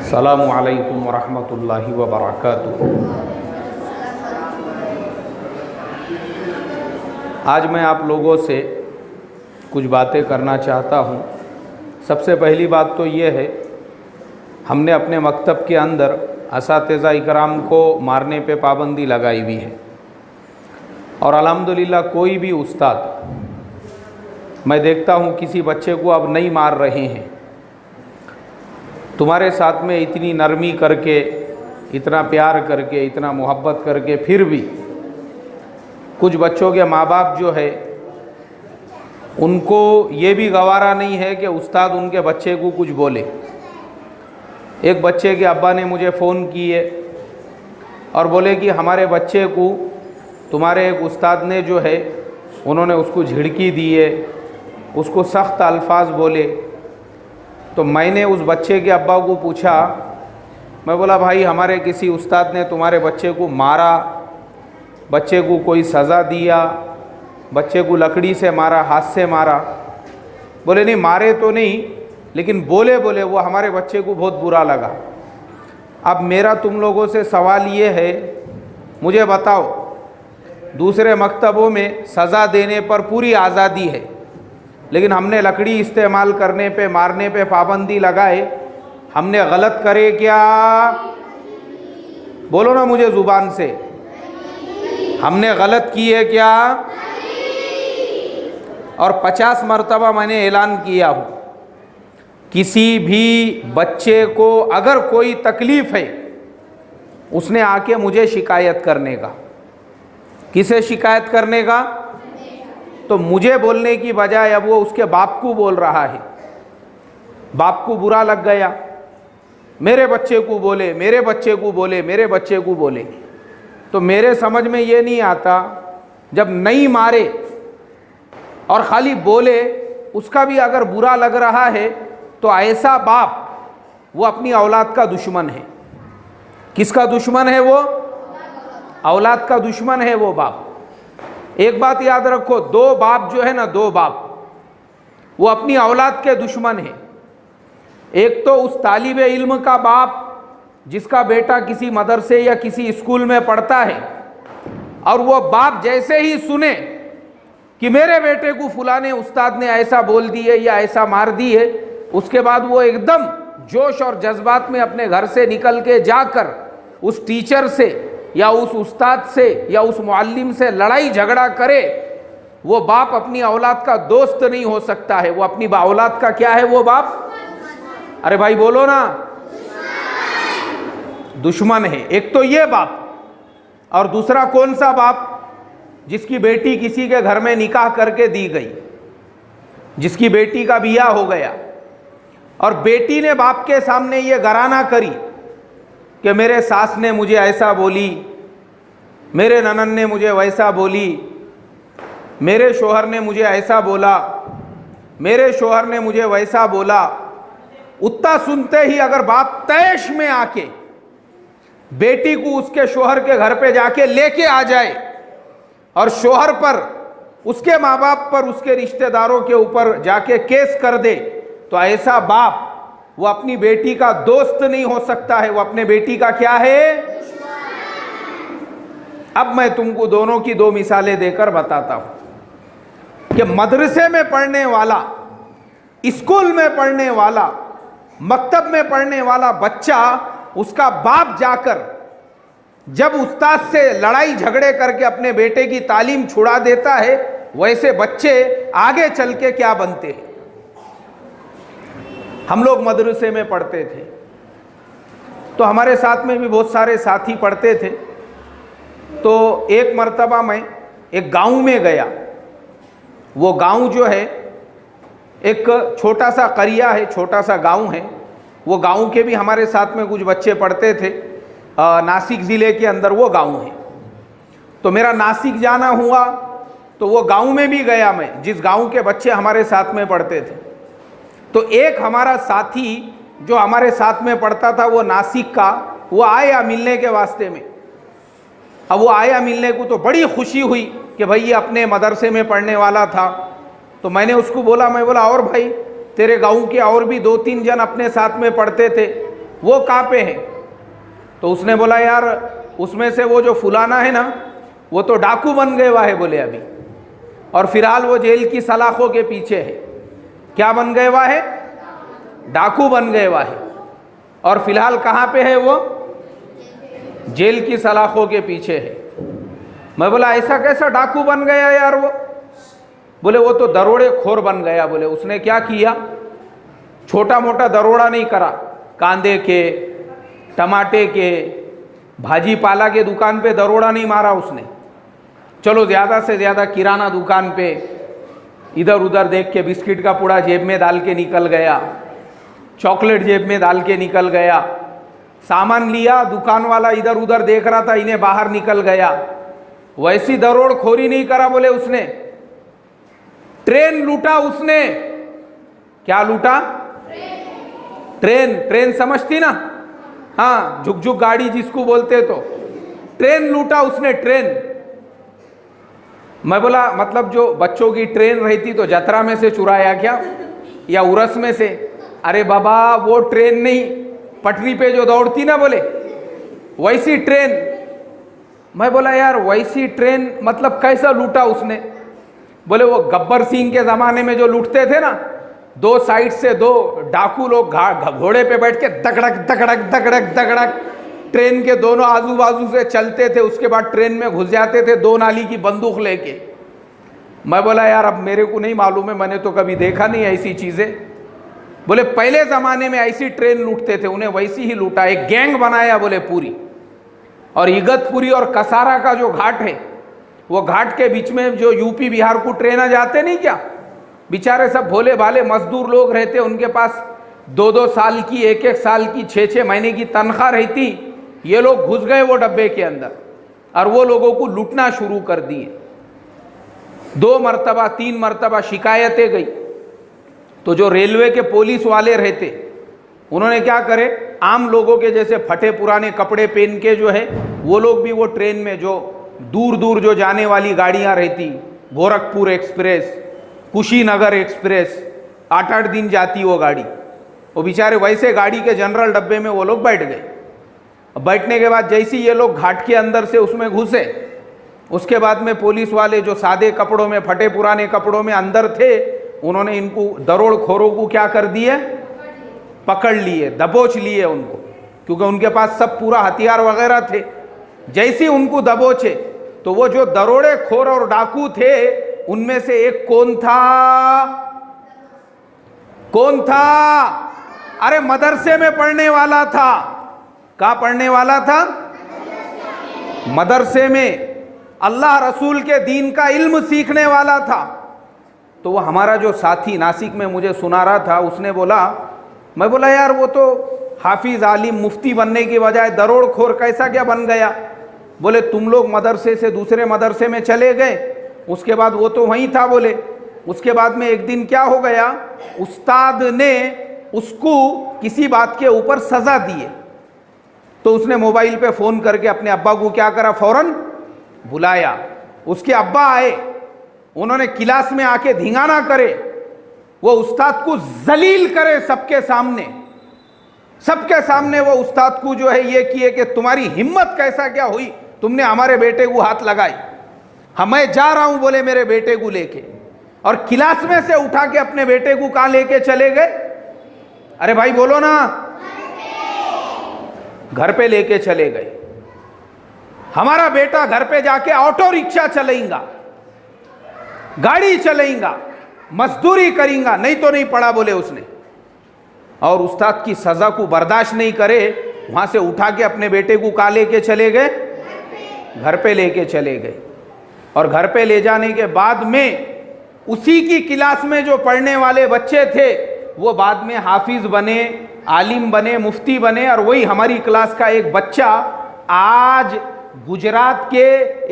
अस्सलामु अलैकुम वरहमतुल्लाहि वबरकातुहू। आज मैं आप लोगों से कुछ बातें करना चाहता हूँ। सबसे पहली बात तो ये है, हमने अपने मकतब के अंदर असातिज़ा इकराम को मारने पे पाबंदी लगाई हुई है और अल्हम्दुलिल्लाह कोई भी उस्ताद, मैं देखता हूँ किसी बच्चे को अब नहीं मार रहे हैं। तुम्हारे साथ में इतनी नरमी करके, इतना प्यार करके, इतना मोहब्बत करके, फिर भी कुछ बच्चों के माँ बाप जो है उनको ये भी गवारा नहीं है कि उस्ताद उनके बच्चे को कुछ बोले। एक बच्चे के अब्बा ने मुझे फ़ोन किए और बोले कि हमारे बच्चे को तुम्हारे एक उस्ताद ने जो है उन्होंने उसको झिड़की दी है, उसको सख्त अल्फाज बोले। तो मैंने उस बच्चे के अब्बा को पूछा, मैं बोला भाई हमारे किसी उस्ताद ने तुम्हारे बच्चे को मारा, बच्चे को कोई सज़ा दिया, बच्चे को लकड़ी से मारा, हाथ से मारा? बोले नहीं मारे तो नहीं, लेकिन बोले वो हमारे बच्चे को बहुत बुरा लगा। अब मेरा तुम लोगों से सवाल ये है, मुझे बताओ, दूसरे मकतबों में सज़ा देने पर पूरी आज़ादी है, लेकिन हमने लकड़ी इस्तेमाल करने पे, मारने पे पाबंदी लगाए, हमने गलत करे क्या? बोलो ना मुझे ज़ुबान से, हमने गलत की है क्या? और 50 मरतबा मैंने ऐलान किया हूँ, किसी भी बच्चे को अगर कोई तकलीफ़ है उसने आके मुझे शिकायत करने का। किसे शिकायत करने का? तो मुझे बोलने की बजाय अब वो उसके बाप को बोल रहा है। बाप को बुरा लग गया, मेरे बच्चे को बोले, मेरे बच्चे को बोले, मेरे बच्चे को बोले। तो मेरे समझ में ये नहीं आता, जब नहीं मारे और खाली बोले, उसका भी अगर बुरा लग रहा है तो ऐसा बाप वो अपनी औलाद का दुश्मन है। किसका दुश्मन है वो? औलाद का दुश्मन है वो बाप। एक बात याद रखो, दो बाप जो है ना, दो बाप वो अपनी औलाद के दुश्मन है। एक तो उस तालिबे इल्म का बाप जिसका बेटा किसी मदरसे या किसी स्कूल में पढ़ता है, और वो बाप जैसे ही सुने कि मेरे बेटे को फलाने उस्ताद ने ऐसा बोल दिए या ऐसा मार दिए, उसके बाद वो एकदम जोश और जज्बात में अपने घर से निकल के जाकर उस टीचर से या उस उस्ताद से या उस मुअल्लिम से लड़ाई झगड़ा करे। वो बाप अपनी औलाद का दोस्त नहीं हो सकता है, वो अपनी औलाद का क्या है वो बाप? अरे भाई बोलो ना, दुश्मन है। एक तो ये बाप, और दूसरा कौन सा बाप? जिसकी बेटी किसी के घर में निकाह करके दी गई, जिसकी बेटी का बियाह हो गया और बेटी ने बाप के सामने ये घराना करी कि मेरे सास ने मुझे ऐसा बोली, मेरे ननन ने मुझे वैसा बोली, मेरे शोहर ने मुझे ऐसा बोला, मेरे शोहर ने मुझे वैसा बोला। उतना सुनते ही अगर बाप तैश में आके बेटी को उसके शोहर के घर पे जाके लेके आ जाए और शोहर पर, उसके माँ बाप पर, उसके रिश्तेदारों के ऊपर जाके केस कर दे, तो ऐसा बाप वो अपनी बेटी का दोस्त नहीं हो सकता है, वो अपने बेटी का क्या है? अब मैं तुमको दोनों की दो मिसालें देकर बताता हूं कि मदरसे में पढ़ने वाला, स्कूल में पढ़ने वाला, मकतब में पढ़ने वाला बच्चा, उसका बाप जाकर जब उस्ताद से लड़ाई झगड़े करके अपने बेटे की तालीम छुड़ा देता है, वैसे बच्चे आगे चल के क्या बनते हैं? हम लोग मदरसे में पढ़ते थे तो हमारे साथ में भी बहुत सारे साथी पढ़ते थे। तो एक मर्तबा मैं एक गांव में गया। वो गांव जो है एक छोटा सा करिया है, छोटा सा गांव है। वो गांव के भी हमारे साथ में कुछ बच्चे पढ़ते थे। नासिक ज़िले के अंदर वो गांव है। तो मेरा नासिक जाना हुआ तो वो गांव में भी गया मैं, जिस गांव के बच्चे हमारे साथ में पढ़ते थे। तो एक हमारा साथी जो हमारे साथ में पढ़ता था, वो नासिक का, वो आया मिलने के वास्ते में। अब वो आया मिलने को तो बड़ी खुशी हुई कि भाई ये अपने मदरसे में पढ़ने वाला था। तो मैंने उसको बोला, मैं बोला और भाई तेरे गांव के और भी 2-3 जन अपने साथ में पढ़ते थे, वो कहाँ पे है? तो उसने बोला यार उसमें से वो जो फुलाना है ना वो तो डाकू बन गया हुआ है बोले अभी, और फिलहाल वो जेल की सलाखों के पीछे है। क्या बन गया हुआ है? डाकू बन गया हुआ है, और फिलहाल कहाँ पे है वो? जेल की सलाखों के पीछे है। मैं बोला ऐसा कैसा डाकू बन गया यार वो? बोले वो तो दरोड़े खोर बन गया। बोले उसने क्या किया? छोटा मोटा दरोड़ा नहीं करा, कांदे के, टमाटे के, भाजी पाला के दुकान पे दरोड़ा नहीं मारा उसने। चलो ज़्यादा से ज़्यादा किराना दुकान पे इधर उधर देख के बिस्किट का पूड़ा जेब में डाल के निकल गया, चॉकलेट जेब में डाल के निकल गया, सामान लिया, दुकान वाला इधर उधर देख रहा था, इन्हें बाहर निकल गया। वैसी दरोड़खोरी नहीं करा बोले उसने। ट्रेन लूटा उसने। क्या लूटा? ट्रेन। ट्रेन समझती ना? हाँ, झुक झुक गाड़ी जिसको बोलते तो ट्रेन लूटा उसने, ट्रेन। मैं बोला मतलब जो बच्चों की ट्रेन रहती तो जतरा में से चुराया क्या, या उरस में से? अरे बाबा वो ट्रेन नहीं, पटरी पे जो दौड़ती ना बोले वैसी ट्रेन। मैं बोला यार वैसी ट्रेन मतलब कैसा लूटा उसने? बोले वो गब्बर सिंह के ज़माने में जो लूटते थे ना, दो साइड से दो डाकू लोग घोड़े पे बैठ के दगड़क दगड़क दगड़क दगड़क ट्रेन के दोनों आजू बाजू से चलते थे, उसके बाद ट्रेन में घुस जाते थे दो नाली की बंदूक लेके। मैं बोला यार अब मेरे को नहीं मालूम है, मैंने तो कभी देखा नहीं ऐसी चीज़ें। बोले पहले ज़माने में ऐसी ट्रेन लूटते थे, उन्हें वैसी ही लूटा, एक गैंग बनाया बोले पूरी। और इगतपुरी और कसारा का जो घाट है, वो घाट के बीच में जो यूपी बिहार को ट्रेन जाते नहीं क्या, बेचारे सब भोले भाले मजदूर लोग रहते, उनके पास 2-2 साल की, 1-1 साल की, 6-6 महीने की तनख्वाह रहती। ये लोग घुस गए वो डब्बे के अंदर और वो लोगों को लूटना शुरू कर दिए। 2 मरतबा 3 मरतबा शिकायतें गई। तो जो रेलवे के पुलिस वाले रहते उन्होंने क्या करे, आम लोगों के जैसे फटे पुराने कपड़े पहन के जो है वो लोग भी वो ट्रेन में जो दूर दूर जो जाने वाली गाड़ियां रहती, गोरखपुर एक्सप्रेस, कुशीनगर एक्सप्रेस, 8-8 दिन जाती वो गाड़ी, वो बेचारे वैसे गाड़ी के जनरल डब्बे में वो लोग बैठ गए। बैठने के बाद जैसे ये लोग घाट के अंदर से उसमें घुसे, उसके बाद में पुलिस वाले जो सादे कपड़ों में, फटे पुराने कपड़ों में अंदर थे, उन्होंने इनको दरोड़खोरों को क्या कर दिए? पकड़ लिए, दबोच लिए उनको, क्योंकि उनके पास सब पूरा हथियार वगैरह थे। जैसे उनको दबोचे तो वो जो दरोड़े खोर और डाकू थे उनमें से एक कौन था? कौन था? अरे मदरसे में पढ़ने वाला था। कहाँ पढ़ने वाला था? मदरसे में अल्लाह रसूल के दीन का इल्म सीखने वाला था। तो वो हमारा जो साथी नासिक में मुझे सुना रहा था, उसने बोला, मैं बोला यार वो तो हाफिज आलिम मुफ्ती बनने की बजाय दरोड़खोर कैसा क्या बन गया? बोले तुम लोग मदरसे से दूसरे मदरसे में चले गए, उसके बाद वो तो वहीं था। बोले उसके बाद में एक दिन क्या हो गया, उस्ताद ने उसको किसी बात के ऊपर सज़ा दिए, तो उसने मोबाइल पे फ़ोन करके अपने अब्बा को क्या करा, फ़ौरन बुलाया। उसके अब्बा आए, उन्होंने क्लास में आके धिंगाना करे, वो उस्ताद को जलील करे सबके सामने। सबके सामने वो उस्ताद को जो है ये किए कि तुम्हारी हिम्मत कैसा क्या हुई, तुमने हमारे बेटे को हाथ लगाई। मैं जा रहा हूं बोले मेरे बेटे को लेके, और क्लास में से उठा के अपने बेटे को कहां लेके चले गए? अरे भाई बोलो ना, घर पे लेके चले गए। हमारा बेटा घर पे जाके ऑटो रिक्शा चलेगा, गाड़ी चलेगा, मजदूरी करेगा, नहीं तो नहीं पड़ा बोले उसने। और उस्ताद की सजा को बर्दाश्त नहीं करे, वहां से उठा के अपने बेटे को कहाँ लेके चले गए? घर पे लेके चले गए। और घर पे ले जाने के बाद में उसी की क्लास में जो पढ़ने वाले बच्चे थे वो बाद में हाफिज बने, आलिम बने, मुफ्ती बने। और वही हमारी क्लास का एक बच्चा आज गुजरात के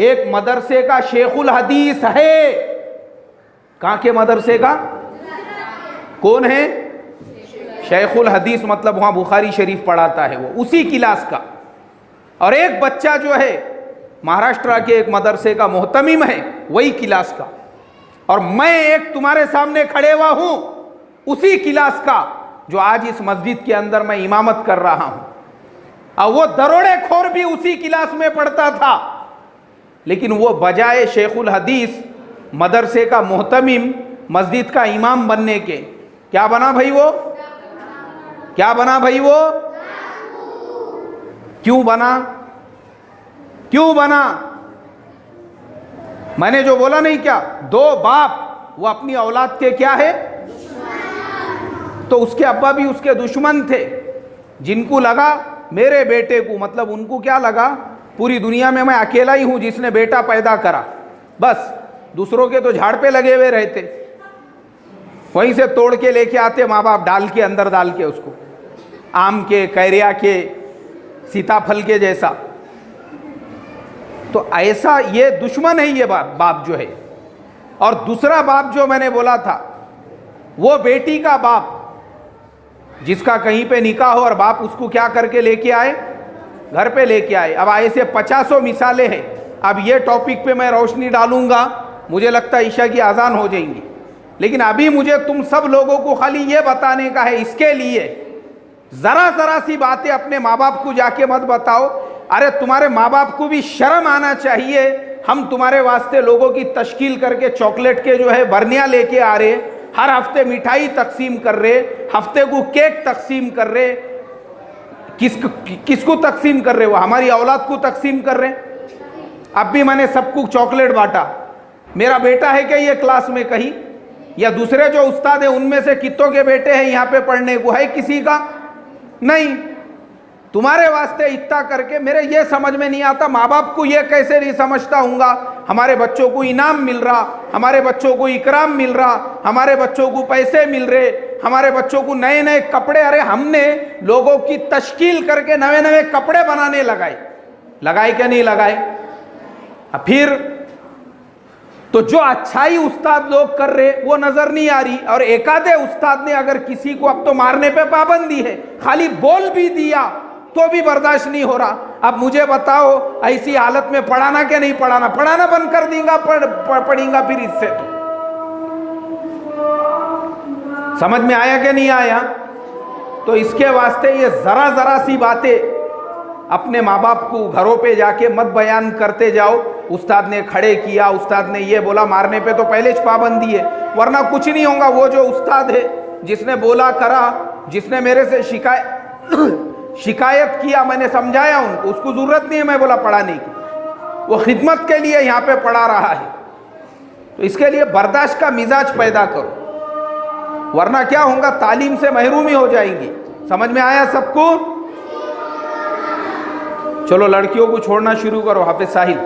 एक मदरसे का शेखुल हदीस है। कहाँ के मदरसे का? कौन है? शेखुल हदीस, मतलब वहाँ बुखारी शरीफ पढ़ाता है वो, उसी क्लास का। और एक बच्चा जो है महाराष्ट्र के एक मदरसे का मोहतमिम है, वही क्लास का। और मैं एक तुम्हारे सामने खड़े हुआ हूँ उसी क्लास का, जो आज इस मस्जिद के अंदर मैं इमामत कर रहा हूं, और वो दरोड़े खोर भी उसी क्लास में पढ़ता था, लेकिन वो बजाय शेखुल हदीस मदरसे का मोहतमिम मस्जिद का इमाम बनने के क्या बना भाई वो? क्या बना भाई वो? क्यों बना? क्यों बना? मैंने जो बोला नहीं क्या, दो बाप वो अपनी औलाद के क्या है? तो उसके अब्बा भी उसके दुश्मन थे, जिनको लगा मेरे बेटे को, मतलब उनको क्या लगा, पूरी दुनिया में मैं अकेला ही हूं जिसने बेटा पैदा करा, बस दूसरों के तो झाड़ पे लगे हुए रहते, वहीं से तोड़ के लेके आते माँ बाप, डाल के अंदर डाल के उसको, आम के, कैरिया के, सीताफल के जैसा। तो ऐसा ये दुश्मन है ये बाप जो है। और दूसरा बाप जो मैंने बोला था, वो बेटी का बाप, जिसका कहीं पे निकाह हो और बाप उसको क्या करके लेके आए, घर पे लेके आए। अब ऐसे 50 मिसालें हैं। अब ये टॉपिक पे मैं रोशनी डालूंगा, मुझे लगता है ईशा की अजान हो जाएंगी, लेकिन अभी मुझे तुम सब लोगों को खाली ये बताने का है, इसके लिए जरा जरा सी बातें अपने माँ बाप को जाके मत बताओ। अरे तुम्हारे माँ बाप को भी शर्म आना चाहिए। हम तुम्हारे वास्ते लोगों की तश्कील करके चॉकलेट के जो है बर्नियाँ लेके आ रहे, हर हफ्ते मिठाई तकसीम कर रहे, हफ्ते को केक तकसीम कर रहे। किसको तकसीम कर रहे? वो हमारी औलाद को तकसीम कर रहे। अब भी मैंने सबको चॉकलेट बांटा। मेरा बेटा है क्या ये क्लास में कहीं, या दूसरे जो उस्ताद है उनमें से कितों के बेटे हैं यहाँ पे पढ़ने को? है किसी का? नहीं। तुम्हारे वास्ते इतना करके मेरे ये समझ में नहीं आता, माँ बाप को ये कैसे नहीं समझता हूँगा, हमारे बच्चों को इनाम मिल रहा, हमारे बच्चों को इकराम मिल रहा, हमारे बच्चों को पैसे मिल रहे, हमारे बच्चों को नए नए कपड़े। अरे हमने लोगों की तश्कील करके नए नए कपड़े बनाने लगाए क्या नहीं लगाए? फिर तो जो अच्छाई उस्ताद लोग कर रहे वो नजर नहीं आ रही, और एकाधे उस्ताद ने अगर किसी को, अब तो मारने पे पाबंदी है, खाली बोल भी दिया तो भी बर्दाश्त नहीं हो रहा। अब मुझे बताओ ऐसी हालत में पढ़ाना क्या नहीं पढ़ाना? पढ़ाना बंद कर देगा, पढ़ेगा फिर इससे। तो समझ में आया कि नहीं आया? तो इसके वास्ते ये जरा जरा सी बातें अपने माँ बाप को घरों पे जाके मत बयान करते जाओ। उस्ताद ने खड़े किया, उस्ताद ने ये बोला, मारने पे तो पहले ही पाबंदी है, वरना कुछ नहीं होगा। वो जो उस्ताद है जिसने बोला करा, जिसने मेरे से शिकायत किया, मैंने समझाया उनको, उसको जरूरत नहीं है मैं बोला पढ़ाने की, वो खिदमत के लिए यहाँ पे पढ़ा रहा है। तो इसके लिए बर्दाश्त का मिजाज पैदा करो, वरना क्या होगा, तालीम से महरूमी हो जाएंगी। समझ में आया सबको? चलो लड़कियों को छोड़ना शुरू करो। हाफिज साहिल।